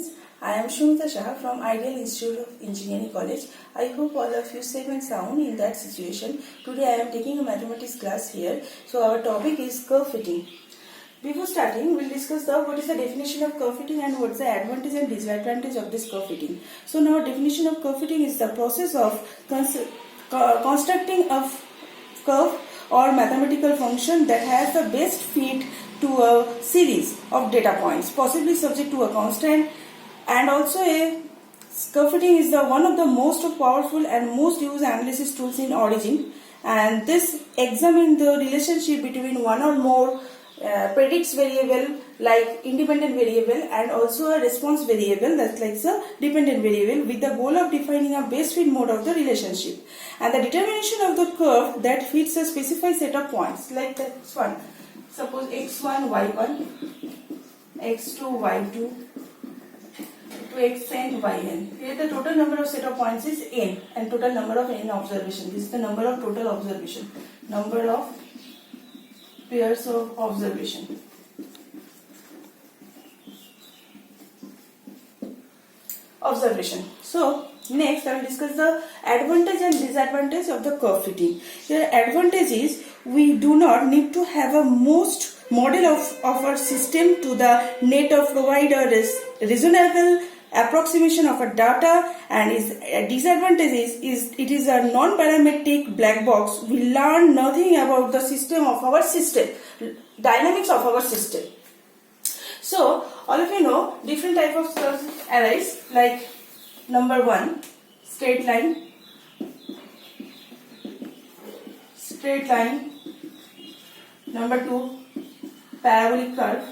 students. I am Shumita Shah from Ideal Institute of Engineering College. I hope all of you safe and sound in that situation. Today I am taking a mathematics class here. So our topic is curve fitting. Before starting, we'll discuss what is the definition of curve fitting and what is the advantage and disadvantage of this curve fitting. So now definition of curve fitting is the process of constructing a curve or mathematical function that has the best fit to a series of data points, possibly subject to a constant, and also a curve fitting is the one of the most powerful and most used analysis tools in Origin, and this examines the relationship between one or more predicts variable like independent variable and also a response variable that's like the dependent variable with the goal of defining a best fit mode of the relationship and the determination of the curve that fits a specified set of points like this one. Suppose x1 y1 x2 y2 to xn yn. Here the total number of set of points is n and total number of n observation. This is the number of total observation, number of pairs of observation. So next I will discuss the advantage and disadvantage of the curve fitting. Here advantage is we do not need to have a most model of our system to the net of provide a reasonable approximation of a data, and its disadvantage is it is a non-parametric black box. We learn nothing about the system of our system, dynamics of our system. So all of you know different type of curves arise, like number 1 straight line, number 2 parabolic curve,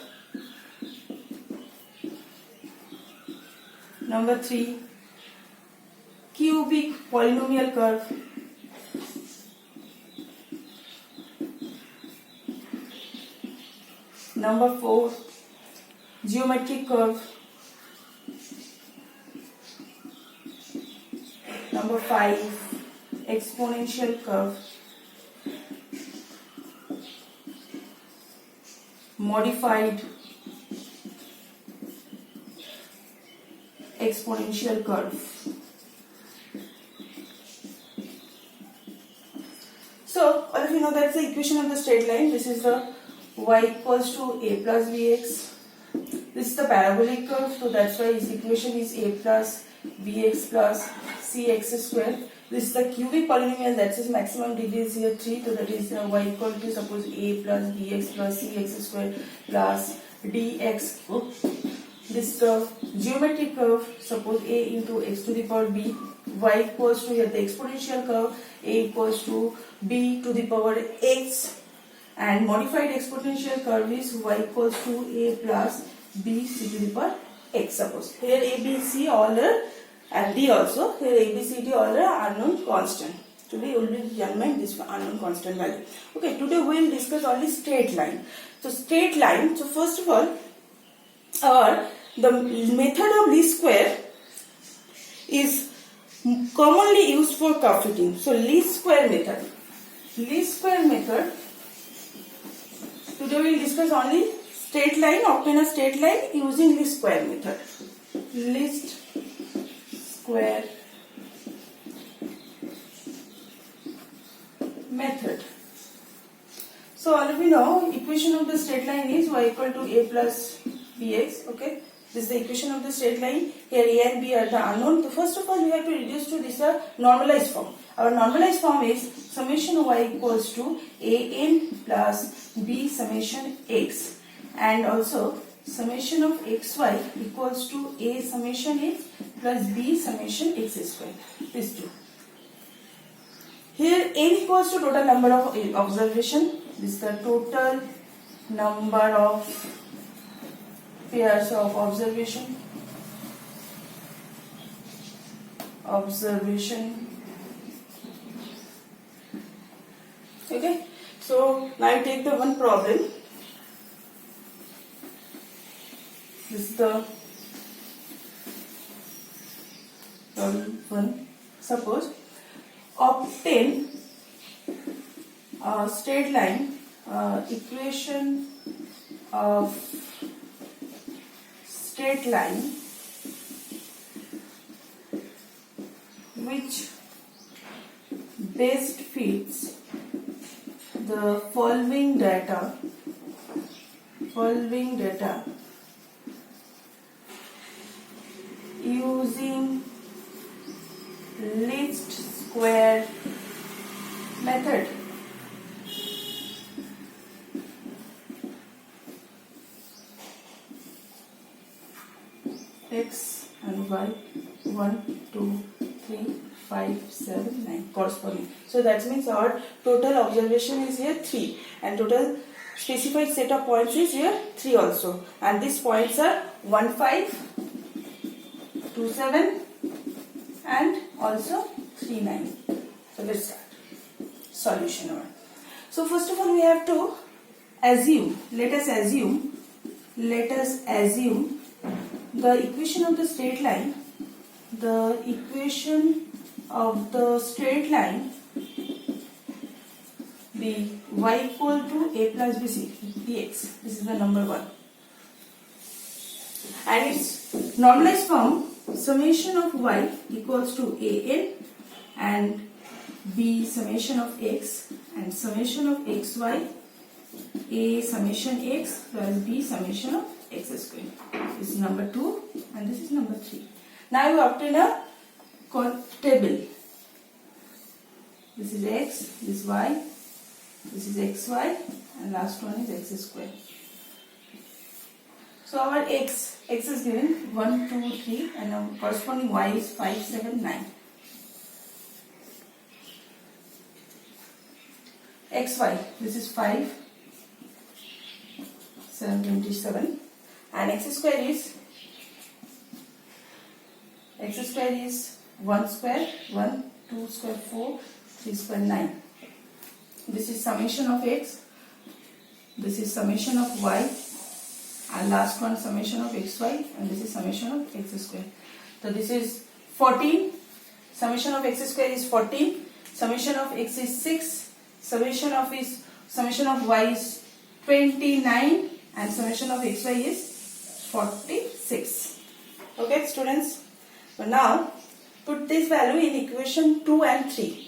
number 3 cubic polynomial curve, number 4 geometric curve, number 5 exponential curve, modified exponential curve. So all of you know that's the equation of the straight line. This is the y equals to a plus bx. This is the parabolic curve, so that's why its equation is a plus bx plus cx square. This is the cubic polynomial, that's its maximum degree is here 3, so that is y equal to suppose a plus bx plus cx square plus dx. This is the geometric curve, suppose a into x to the power b, y equals to here the exponential curve, a equals to b to the power x, and modified exponential curve is y equals to a plus b c to the power x. Suppose here a, b, c all are, and d also, here a, b, c, d all are unknown constant. Today we will be determining this unknown constant value. Okay, today we will discuss only straight line. So straight line, so first of all, the method of least square is commonly used for curve fitting. So least square method. Today we will discuss only straight line, obtain a straight line using least square method. Least square method. So all of you know equation of the straight line is y equal to a plus bx. Okay, this is the equation of the straight line. Here a and b are the unknown. So first of all we have to reduce to this normalized form. Our normalized form is summation y equals to an plus b summation x, and also summation of xy equals to a summation x plus b summation x square. These two. Here n equals to total number of observation. This is the total number of pairs of observation. Okay, so now I take the one problem. This is the problem 1. Suppose obtain a straight line equation of straight line which best fits the following data using least square method. X and Y 1, 2, 3, 5, 7, 9 corresponding. So that means our total observation is here 3 and total specified set of points is here 3 also, and these points are 1, 5, 2, 7 and also 3, 9. So let's start solution now. So first of all we have to assume, let us assume the equation of the straight line, be y equal to a plus bc dx. This is the number 1, and its normalized form summation of y equals to an and b summation of x and summation of xy, a summation x plus b summation of x square. This is number 2 and this is number 3. Now you obtain a table. This is x, this is y, this is xy and last one is x square. So our x is given 1, 2, 3 and our corresponding y is 5, 7, 9. xy, this is 5, 7, 27 and x square is 1 square, 1, 2 square, 4, 3 square, 9. This is summation of x, this is summation of y and last one summation of xy and this is summation of x square. So this is 14, summation of x square is 14, summation of x is 6, summation of y is 29 and summation of xy is 46. Okay students, so now put this value in equation 2 and 3.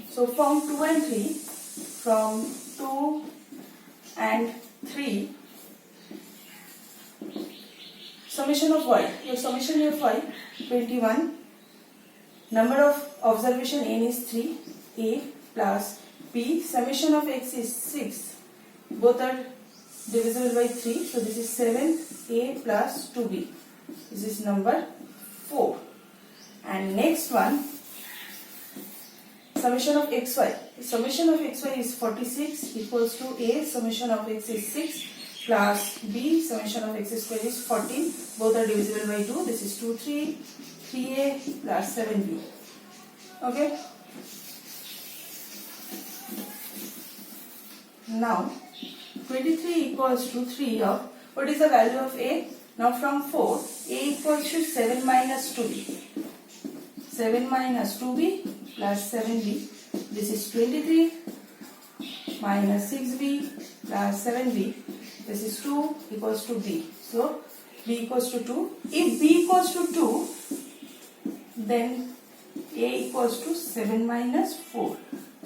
So from 2 and 3, summation of y, your summation of y 21, number of observation n is 3, a plus b, summation of x is 6, both are divisible by 3, so this is 7, a plus 2b, this is number 4. And next one, summation of xy. Summation of xy is 46 equals to a summation of x is 6 plus b summation of x square is 14. Both are divisible by 2. This is 2, 3, 3a plus 7b. Okay. Now 23 equals to 3 of, what is the value of a? Now from 4, a equals to 7 minus 2b. 7 minus 2b plus 7b. This is 23 minus 6b plus 7b. This is 2 equals to b. So b equals to 2. If b equals to 2, then a equals to 7 minus 4.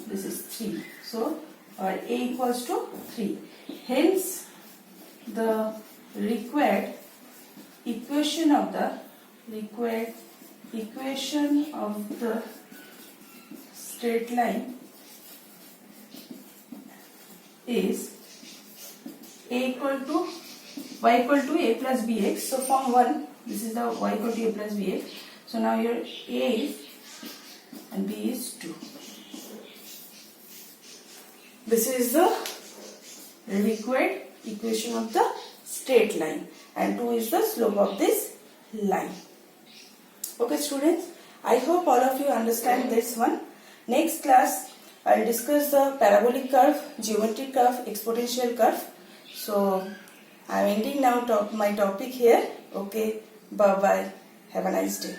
This is 3. So our a equals to 3. Hence the required equation of the straight line is y equal to a plus bx. So from 1, this is the y equal to a plus bx. So now your a is and b is 2. This is the required equation of the straight line and 2 is the slope of this line. Okay students, I hope all of you understand this one. Next class I will discuss the parabolic curve, geometric curve, exponential curve. So I am ending now my topic here. Okay, bye bye. Have a nice day.